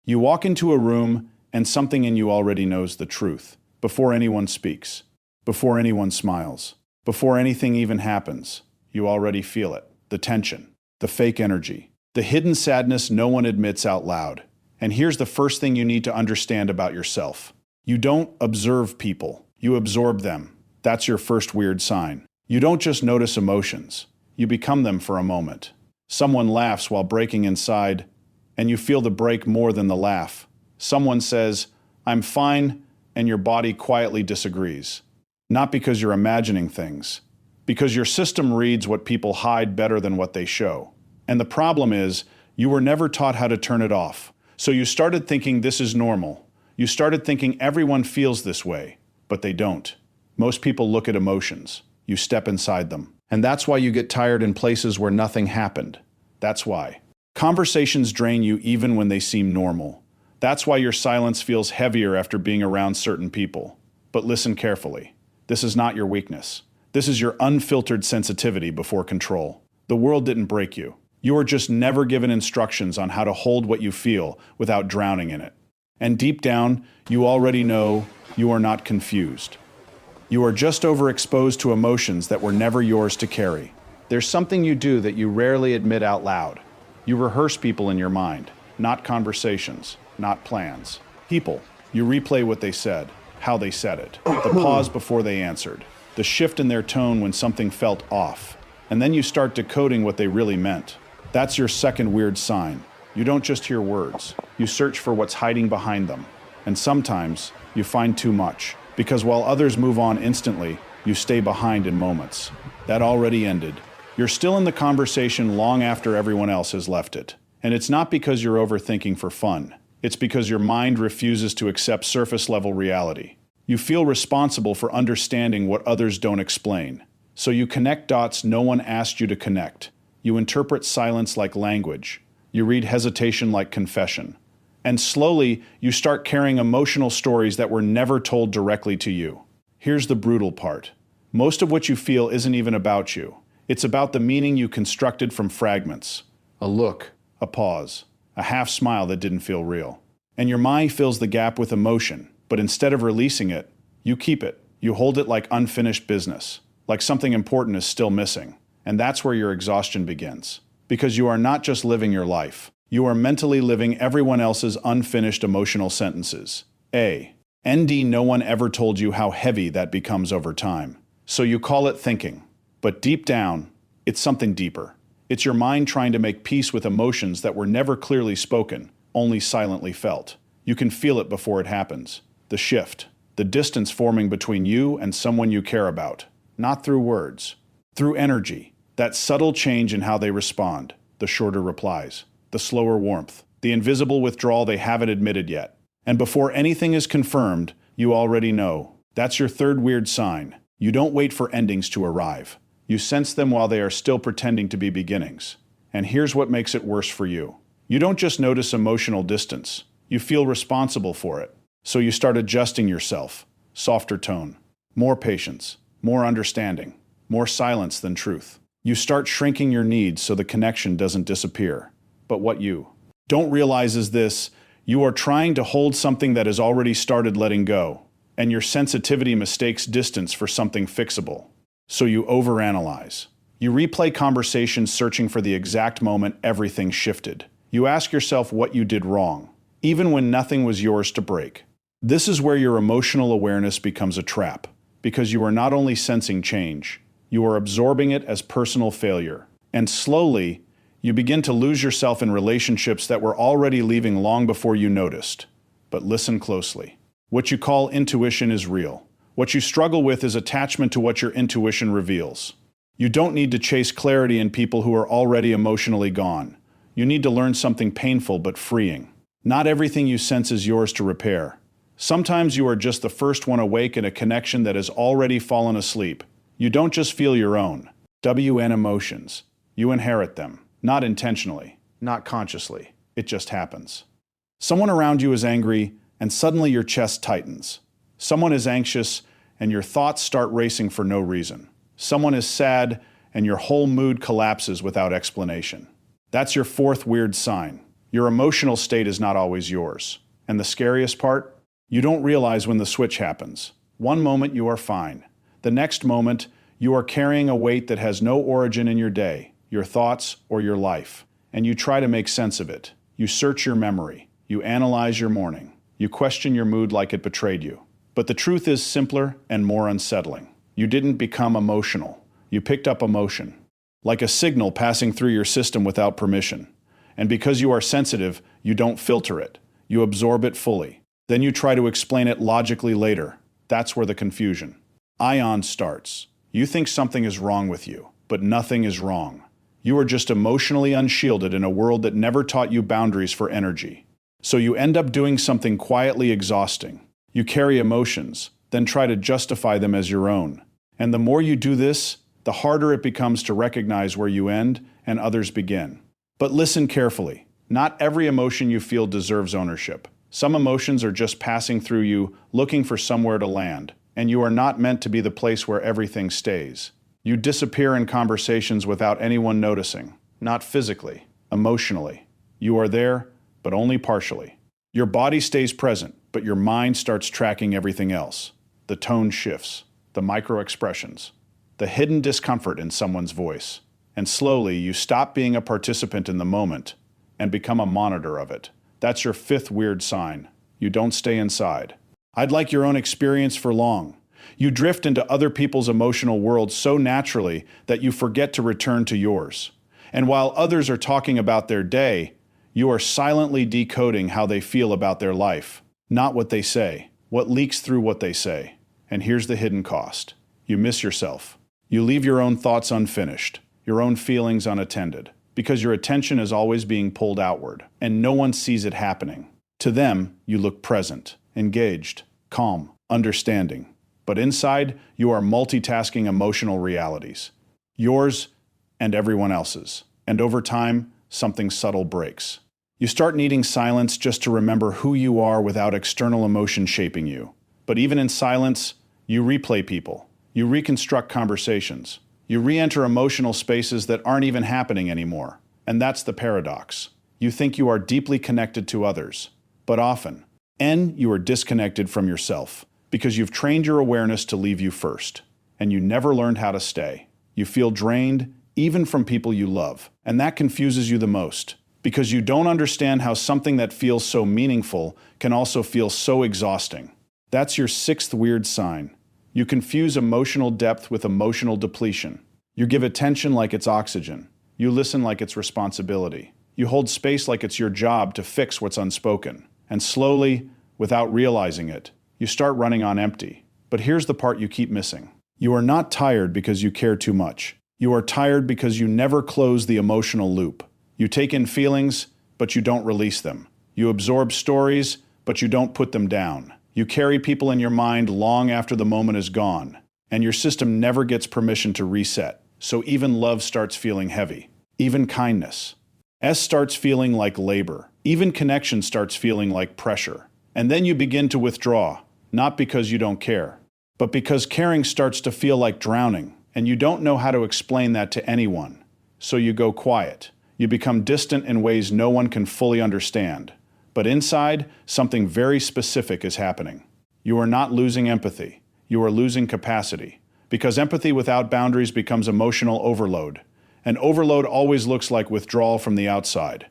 You walk into a room and something in you already knows the truth. Before anyone speaks, before anyone smiles, before anything even happens, you already feel it. The tension, the fake energy, the hidden sadness no one admits out loud. And here's the first thing you need to understand about yourself. You don't observe people, you absorb them. That's your first weird sign. You don't just notice emotions, you become them for a moment. Someone laughs while breaking inside, and you feel the break more than the laugh. Someone says, "I'm fine," and your body quietly disagrees. Not because you're imagining things, because your system reads what people hide better than what they show. And the problem is, you were never taught how to turn it off. So you started thinking this is normal. You started thinking everyone feels this way, but they don't. Most people look at emotions. You step inside them. And that's why you get tired in places where nothing happened. That's why. Conversations drain you even when they seem normal. That's why your silence feels heavier after being around certain people. But listen carefully. This is not your weakness. This is your unfiltered sensitivity before control. The world didn't break you. You were just never given instructions on how to hold what you feel without drowning in it. And deep down, you already know you are not confused. You are just overexposed to emotions that were never yours to carry. There's something you do that you rarely admit out loud. You rehearse people in your mind, not conversations, not plans. People. You replay what they said, how they said it, the pause before they answered, the shift in their tone when something felt off. And then you start decoding what they really meant. That's your second weird sign. You don't just hear words. You search for what's hiding behind them. And sometimes you find too much. Because while others move on instantly, you stay behind in moments. That already ended. You're still in the conversation long after everyone else has left it. And it's not because you're overthinking for fun. It's because your mind refuses to accept surface-level reality. You feel responsible for understanding what others don't explain. So you connect dots no one asked you to connect. You interpret silence like language. You read hesitation like confession. And slowly, you start carrying emotional stories that were never told directly to you. Here's the brutal part. Most of what you feel isn't even about you. It's about the meaning you constructed from fragments. A look, a pause, a half smile that didn't feel real. And your mind fills the gap with emotion, but instead of releasing it, you keep it. You hold it like unfinished business, like something important is still missing. And that's where your exhaustion begins. Because you are not just living your life. You are mentally living everyone else's unfinished emotional sentences. ND, no one ever told you how heavy that becomes over time. So you call it thinking. But deep down, it's something deeper. It's your mind trying to make peace with emotions that were never clearly spoken, only silently felt. You can feel it before it happens. The shift, the distance forming between you and someone you care about. Not through words, through energy. That subtle change in how they respond, the shorter replies, the slower warmth, the invisible withdrawal they haven't admitted yet. And before anything is confirmed, you already know. That's your third weird sign. You don't wait for endings to arrive. You sense them while they are still pretending to be beginnings. And here's what makes it worse for you. You don't just notice emotional distance. You feel responsible for it. So you start adjusting yourself. Softer tone, more patience, more understanding, more silence than truth. You start shrinking your needs so the connection doesn't disappear. But what you don't realize is this: you are trying to hold something that has already started letting go, and your sensitivity mistakes distance for something fixable. So you overanalyze. You replay conversations searching for the exact moment everything shifted. You ask yourself what you did wrong, even when nothing was yours to break. This is where your emotional awareness becomes a trap, because you are not only sensing change, you are absorbing it as personal failure. And slowly, you begin to lose yourself in relationships that were already leaving long before you noticed. But listen closely. What you call intuition is real. What you struggle with is attachment to what your intuition reveals. You don't need to chase clarity in people who are already emotionally gone. You need to learn something painful but freeing. Not everything you sense is yours to repair. Sometimes you are just the first one awake in a connection that has already fallen asleep. You don't just feel your own WN emotions. You inherit them. Not intentionally, not consciously. It just happens. Someone around you is angry, and suddenly your chest tightens. Someone is anxious, and your thoughts start racing for no reason. Someone is sad, and your whole mood collapses without explanation. That's your fourth weird sign. Your emotional state is not always yours. And the scariest part? You don't realize when the switch happens. One moment you are fine. The next moment, you are carrying a weight that has no origin in your day, your thoughts, or your life. And you try to make sense of it. You search your memory. You analyze your morning. You question your mood like it betrayed you. But the truth is simpler and more unsettling. You didn't become emotional. You picked up emotion, like a signal passing through your system without permission. And because you are sensitive, you don't filter it. You absorb it fully. Then you try to explain it logically later. That's where the confusion. Ion starts. You think something is wrong with you, but nothing is wrong. You are just emotionally unshielded in a world that never taught you boundaries for energy. So you end up doing something quietly exhausting. You carry emotions, then try to justify them as your own. And the more you do this, the harder it becomes to recognize where you end and others begin. But listen carefully. Not every emotion you feel deserves ownership. Some emotions are just passing through you, looking for somewhere to land. And you are not meant to be the place where everything stays. You disappear in conversations without anyone noticing. Not physically, emotionally. You are there, but only partially. Your body stays present, but your mind starts tracking everything else. The tone shifts, the micro-expressions, the hidden discomfort in someone's voice. And slowly, you stop being a participant in the moment and become a monitor of it. That's your fifth weird sign. You don't stay inside. I'd like your own experience for long. You drift into other people's emotional worlds so naturally that you forget to return to yours. And while others are talking about their day, you are silently decoding how they feel about their life. Not what they say, what leaks through what they say. And here's the hidden cost. You miss yourself. You leave your own thoughts unfinished, your own feelings unattended, because your attention is always being pulled outward, and no one sees it happening. To them, you look present, engaged, calm, understanding. But inside, you are multitasking emotional realities. Yours and everyone else's. And over time, something subtle breaks. You start needing silence just to remember who you are without external emotion shaping you. But even in silence, you replay people. You reconstruct conversations. You re-enter emotional spaces that aren't even happening anymore. And that's the paradox. You think you are deeply connected to others, but often, you are disconnected from yourself because you've trained your awareness to leave you first, and you never learned how to stay. You feel drained, even from people you love, and that confuses you the most because you don't understand how something that feels so meaningful can also feel so exhausting. That's your sixth weird sign. You confuse emotional depth with emotional depletion. You give attention like it's oxygen. You listen like it's responsibility. You hold space like it's your job to fix what's unspoken. And slowly, without realizing it, you start running on empty. But here's the part you keep missing. You are not tired because you care too much. You are tired because you never close the emotional loop. You take in feelings, but you don't release them. You absorb stories, but you don't put them down. You carry people in your mind long after the moment is gone, and your system never gets permission to reset. So even love starts feeling heavy. Even kindness. S starts feeling like labor. Even connection starts feeling like pressure. And then you begin to withdraw, not because you don't care, but because caring starts to feel like drowning, and you don't know how to explain that to anyone. So you go quiet. You become distant in ways no one can fully understand. But inside, something very specific is happening. You are not losing empathy. You are losing capacity. Because empathy without boundaries becomes emotional overload. And overload always looks like withdrawal from the outside.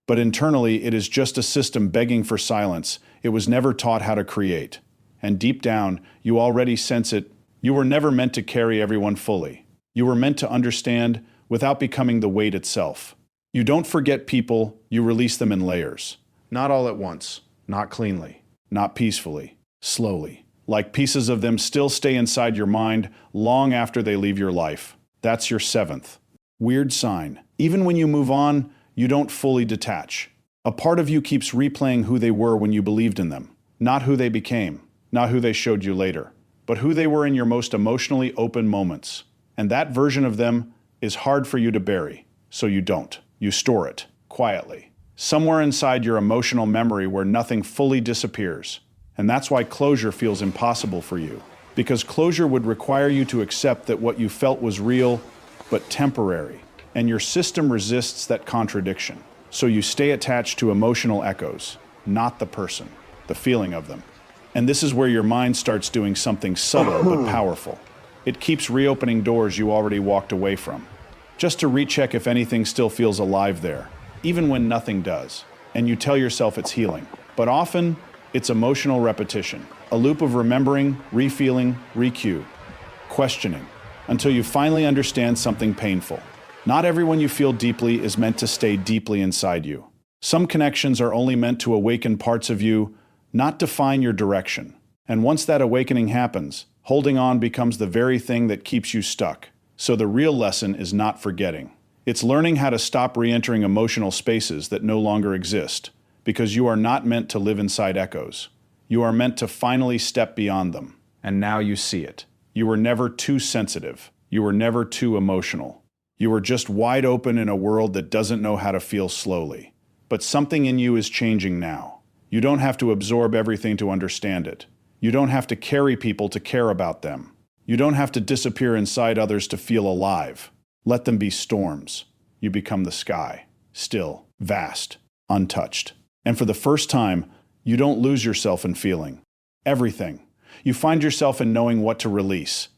But internally, it is just a system begging for silence it was never taught how to create. And deep down, you already sense it. You were never meant to carry everyone fully. You were meant to understand without becoming the weight itself. You don't forget people, you release them in layers. Not all at once, not cleanly, not peacefully, slowly. Like pieces of them still stay inside your mind long after they leave your life. That's your seventh weird sign. Even when you move on, you don't fully detach. A part of you keeps replaying who they were when you believed in them. Not who they became, not who they showed you later, but who they were in your most emotionally open moments. And that version of them is hard for you to bury, so you don't. You store it, quietly, somewhere inside your emotional memory where nothing fully disappears. And that's why closure feels impossible for you. Because closure would require you to accept that what you felt was real, but temporary. And your system resists that contradiction. So you stay attached to emotional echoes, not the person, the feeling of them. And this is where your mind starts doing something subtle but powerful. It keeps reopening doors you already walked away from, just to recheck if anything still feels alive there, even when nothing does. And you tell yourself it's healing. But often, it's emotional repetition, a loop of remembering, refeeling, recue, questioning, until you finally understand something painful. Not everyone you feel deeply is meant to stay deeply inside you. Some connections are only meant to awaken parts of you, not define your direction. And once that awakening happens, holding on becomes the very thing that keeps you stuck. So the real lesson is not forgetting. It's learning how to stop re-entering emotional spaces that no longer exist, because you are not meant to live inside echoes. You are meant to finally step beyond them. And now you see it. You were never too sensitive. You were never too emotional. You were just wide open in a world that doesn't know how to feel slowly. But something in you is changing now. You don't have to absorb everything to understand it. You don't have to carry people to care about them. You don't have to disappear inside others to feel alive. Let them be storms. You become the sky, still, vast, untouched. And for the first time, you don't lose yourself in feeling everything. You find yourself in knowing what to release,